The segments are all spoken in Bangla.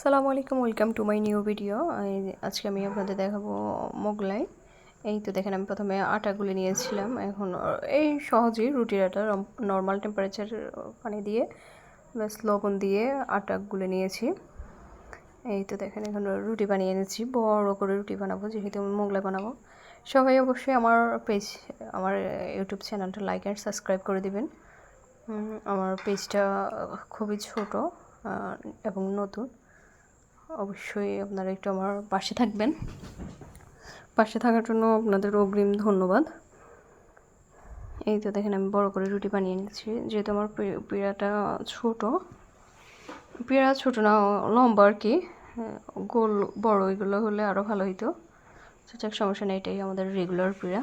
আসসালামু আলাইকুম, welcome to my new video. আজকে আমি আপনাদের দেখাবো মোগলাই। এই তো দেখেন, আমি প্রথমে আটা গুলে নিয়েছিলাম। এখন এই সহজেই রুটির আটা নর্মাল টেম্পারেচার পানি দিয়ে ব্যাস লবণ দিয়ে আটা গুলে নিয়েছি। এই তো দেখেন, এখন রুটি বানিয়ে এনেছি, বড় করে রুটি বানাবো, যেহেতু আমি মোগলাই বানাবো। সবাই অবশ্যই আমার ইউটিউব চ্যানেলটা লাইক অ্যান্ড সাবস্ক্রাইব করে দিবেন। আমার পেজটা খুবই ছোট এবং নতুন। অবশ্যই আপনারা একটু আমার পাশে থাকবেন। পাশে থাকার জন্য আপনাদের অগ্রিম ধন্যবাদ। এই তো দেখেন, আমি বড় করে রুটি বানিয়ে নিচ্ছি, যেহেতু আমার পিড়াটা ছোট না, লম্বা আর কি, গোল বড় এগুলো হলে আরও ভালো হইতো। সেটা সমস্যা নেই, এটাই আমাদের রেগুলার পিড়া।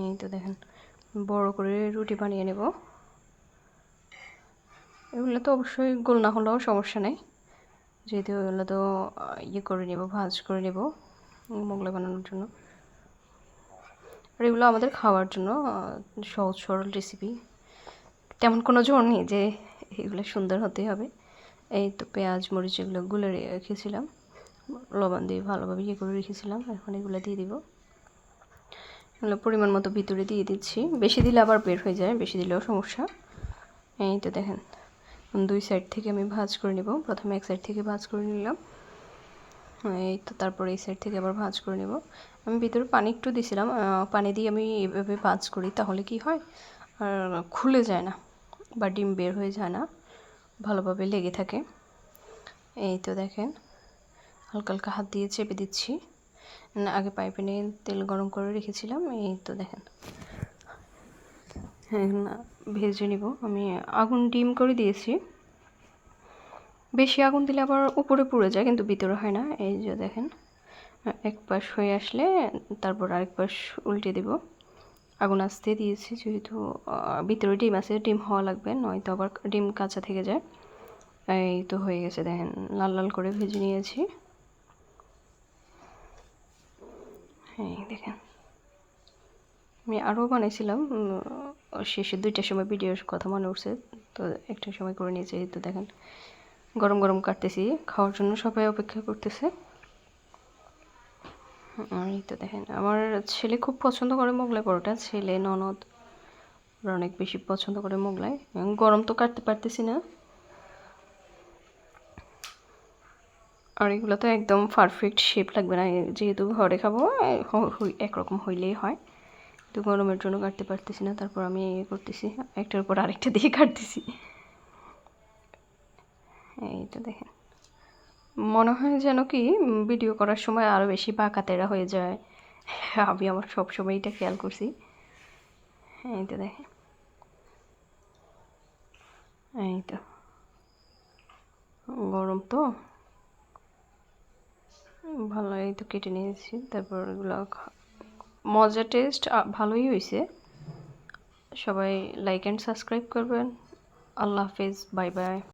এই তো দেখেন, বড় করে রুটি বানিয়ে নেব। এগুলো তো অবশ্যই গোল না হলেও সমস্যা নেই, যেহেতু এগুলো তো করে নেব, ভাজ করে নেব মোগলাই বানানোর জন্য। আর এগুলো আমাদের খাওয়ার জন্য সহজ সরল রেসিপি, তেমন কোনো জোর নেই যে এগুলো সুন্দর হতে হবে। এই তো পেঁয়াজ মরিচ এগুলো গুলে রেখেছিলাম, লবণ দিয়ে ভালোভাবে করে রেখেছিলাম। এখন এগুলো দিয়ে দিব, এগুলো পরিমাণ মতো ভিতরে দিয়ে দিচ্ছি। বেশি দিলে আবার বের হয়ে যায়, বেশি দিলেও সমস্যা। এই তো দেখেন, দুই সাইড থেকে আমি ভাজ করে নেব। প্রথমে এক সাইড থেকে ভাজ করে নিলাম, এই তো তারপরে এই সাইড থেকে আবার ভাজ করে নেব। আমি ভিতরে পানি একটু দিয়েছিলাম, পানি দিয়ে আমি এভাবে ভাজ করি, তাহলে কি হয়, আর খুলে যায় না বা ডিম বের হয়ে যায় না, ভালোভাবে লেগে থাকে। এই তো দেখেন, হালকা হালকা হাত দিয়ে চেপে দিচ্ছি। আগে পাইপ্যানে তেল গরম করে রেখেছিলাম। এই তো দেখেন, হ্যাঁ, ভেজে নিব। আমি আগুন ডিম করে দিয়েছি, বেশি আগুন দিলে আবার উপরে পুড়ে যায়, কিন্তু ভিতরে হয় না। এই যে দেখেন, এক পাশ হয়ে আসলে তারপর আরেক পাশ উল্টে দেব। আগুন আস্তে দিয়েছি, যেহেতু ভিতরে ডিম আছে, ডিম হওয়া লাগবে, নয়তো আবার ডিম কাঁচা থেকে যায়। এই তো হয়ে গেছে, দেখেন লাল লাল করে ভেজে নিয়েছি। হ্যাঁ দেখেন, আমি আরও বানিয়েছিলাম, শেষে 2টার সময় ভিডিওর কথা মনে উঠছে, তো একটার সময় করে নিয়েছি। এই তো দেখেন, গরম গরম কাটতেছি, খাওয়ার জন্য সবাই অপেক্ষা করতেছে। এই তো দেখেন, আমার ছেলে খুব পছন্দ করে মোগলাই পরোটা, ছেলে ননদ অনেক বেশি পছন্দ করে মোগলাই। গরম তো কাটতে পারতেছি না, আর এগুলো তো একদম পারফেক্ট শেপ লাগবে না, যেহেতু ঘরে খাবো একরকম হইলেই হয়। তো গরমের জন্য কাটতে পারতেছি না, তারপর আমি করতেছি, একটার উপর আরেকটা দিয়ে কাটতেছি। এই তো দেখেন, মনে হয় যেন কি ভিডিও করার সময় আরও বেশি বাঁকা তেরা হয়ে যায়, আমি আমার সবসময় এটা খেয়াল করছি। এই তো দেখেন, এই তো গরম তো ভালো, এই তো কেটে নিয়েছি। তারপর এগুলো মজা, টেস্ট ভালোই হয়েছে। সবাই লাইক অ্যান্ড সাবস্ক্রাইব করবেন। আল্লাহ হাফেজ, বাই বাই।